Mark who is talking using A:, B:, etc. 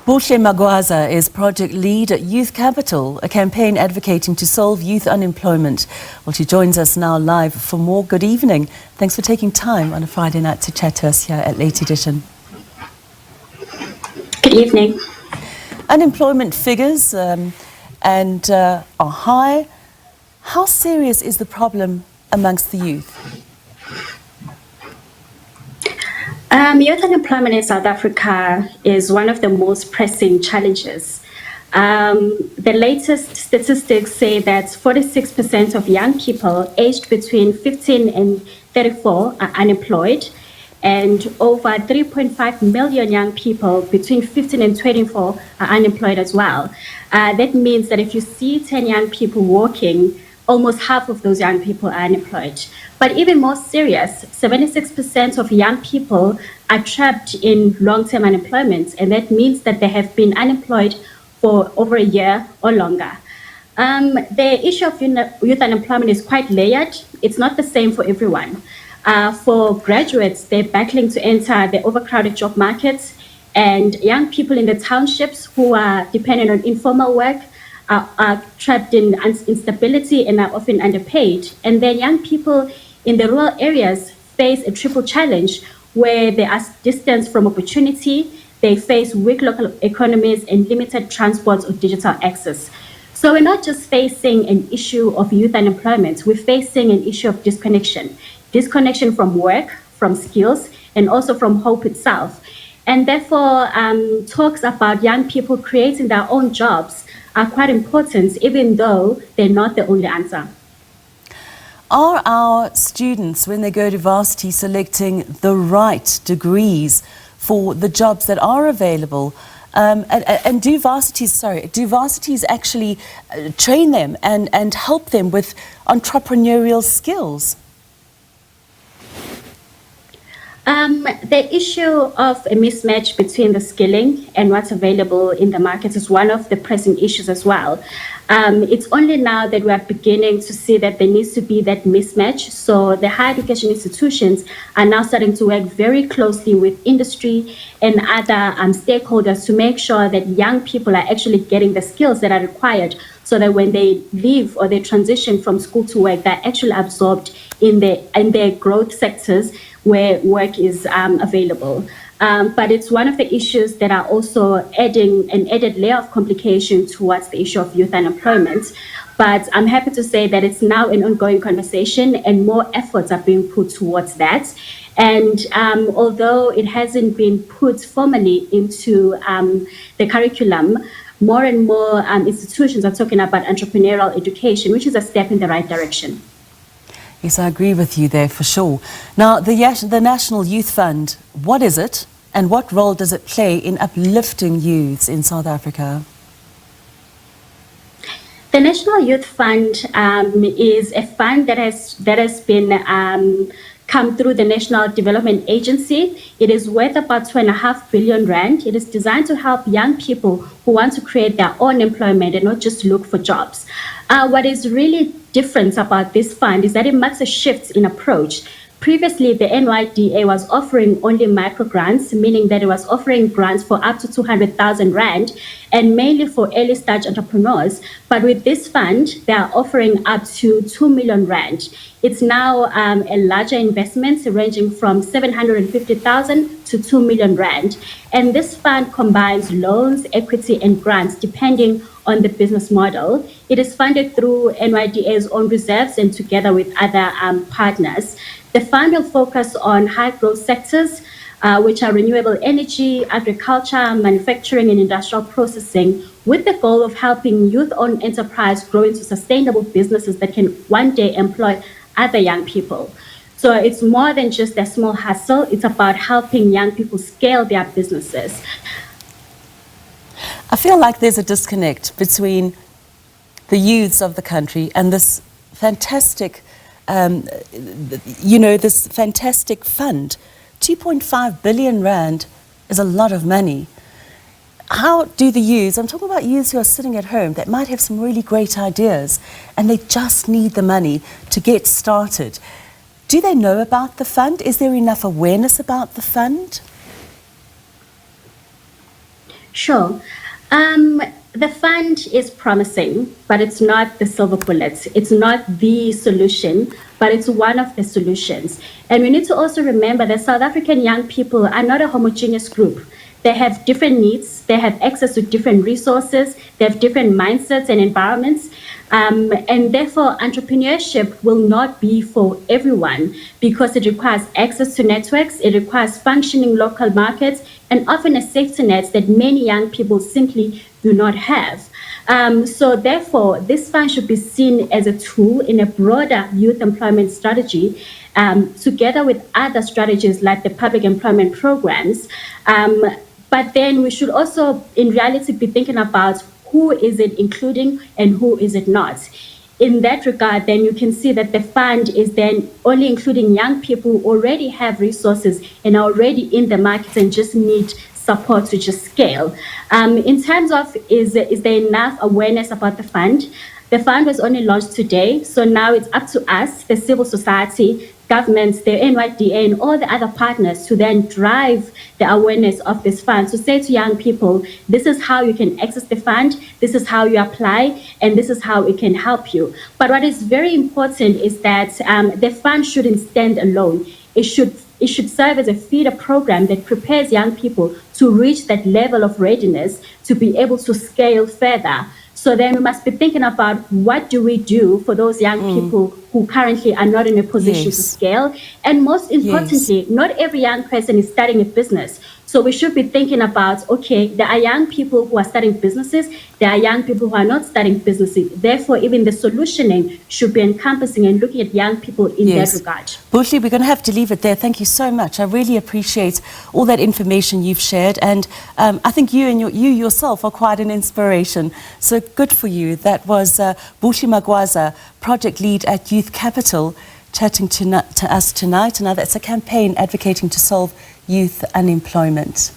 A: Buhle Magwaza is project lead at Youth Capital, a campaign advocating to solve youth unemployment. Well, she joins us now live for more. Good evening. Thanks for taking time on a Friday night to chat to us here at Late Edition.
B: Good evening.
A: Unemployment figures are high. How serious is the problem amongst the youth?
B: Youth unemployment in South Africa is one of the most pressing challenges. The latest statistics say that 46% of young people aged between 15 and 34 are unemployed, and over 3.5 million young people between 15 and 24 are unemployed as well. That means that if you see 10 young people walking, almost half of those young people are unemployed. But even more serious, 76% of young people are trapped in long-term unemployment, and that means that they have been unemployed for over a year or longer. The issue of youth unemployment is quite layered. It's not the same for everyone. For graduates, they're battling to enter the overcrowded job markets, and young people in the townships who are dependent on informal work are trapped in instability and are often underpaid. And then young people in the rural areas face a triple challenge where they are distanced from opportunity, they face weak local economies and limited transport or digital access. So we're not just facing an issue of youth unemployment, we're facing an issue of disconnection. Disconnection from work, from skills, and also from hope itself. And therefore, talks about young people creating their own jobs are quite important, even though they're not the only answer.
A: Are our students, when they go to varsity, selecting the right degrees for the jobs that are available? And do varsities actually train them and help them with entrepreneurial skills?
B: The issue of a mismatch between the skilling and what's available in the market is one of the pressing issues as well. It's only now that we are beginning to see that there needs to be that mismatch. So the higher education institutions are now starting to work very closely with industry and other stakeholders to make sure that young people are actually getting the skills that are required so that when they leave or they transition from school to work, they're actually absorbed in their growth sectors where work is available. But it's one of the issues that are also adding an added layer of complication towards the issue of youth unemployment. But I'm happy to say that it's now an ongoing conversation and more efforts are being put towards that. And although it hasn't been put formally into the curriculum, more and more institutions are talking about entrepreneurial education, which is a step in the right direction.
A: Yes, I agree with you there for sure. Now, the National Youth Fund, what is it and what role does it play in uplifting youths in South Africa?
B: The National Youth Fund is a fund that has been come through the National Development Agency. It is worth about 2.5 billion rand. It is designed to help young people who want to create their own employment and not just look for jobs. What is really different about this fund is that it marks a shift in approach. Previously, the NYDA was offering only micro grants, meaning that it was offering grants for up to 200,000 rand and mainly for early stage entrepreneurs. But with this fund, they are offering up to 2 million rand. It's now a larger investment ranging from 750,000 to 2 million rand. And this fund combines loans, equity, and grants depending on the business model. It is funded through NYDA's own reserves and together with other partners. The fund will focus on high growth sectors, which are renewable energy, agriculture, manufacturing, and industrial processing, with the goal of helping youth-owned enterprise grow into sustainable businesses that can one day employ other young people. So it's more than just a small hustle, it's about helping young people scale their businesses.
A: I feel like there's a disconnect between the youths of the country and this fantastic this fantastic fund. 2.5 billion rand is a lot of money. How do the youths, I'm talking about youths who are sitting at home that might have some really great ideas and they just need the money to get started. Do they know about the fund? Is there enough awareness about the fund?
B: Sure. The fund is promising, but it's not the silver bullet. It's not the solution, but it's one of the solutions. And we need to also remember that South African young people are not a homogeneous group. They have different needs, they have access to different resources, they have different mindsets and environments. And therefore, entrepreneurship will not be for everyone because it requires access to networks, it requires functioning local markets, and often a safety net that many young people simply do not have. So therefore, this fund should be seen as a tool in a broader youth employment strategy, together with other strategies like the public employment programs. But then we should also, in reality, be thinking about who is it including and who is it not. In that regard, then you can see that the fund is then only including young people who already have resources and are already in the market and just need support to just scale. In terms of is there enough awareness about the fund was only launched today, so now it's up to us, the civil society, governments, the NYDA, and all the other partners to then drive the awareness of this fund. To say to young people, this is how you can access the fund, this is how you apply, and this is how it can help you. But what is very important is that the fund shouldn't stand alone. It should serve as a feeder program that prepares young people to reach that level of readiness to be able to scale further. So then we must be thinking about what do we do for those young people who currently are not in a position to scale. And most importantly, not every young person is starting a business. So we should be thinking about, okay, there are young people who are starting businesses, there are young people who are not starting businesses. Therefore, even the solutioning should be encompassing and looking at young people in that regard.
A: Buhle, we're going to have to leave it there. Thank you so much. I really appreciate all that information you've shared. And I think you and you yourself are quite an inspiration. So good for you. That was Buhle Magwaza, project lead at Youth Capital, chatting to us tonight. Now, that's a campaign advocating to solve youth unemployment.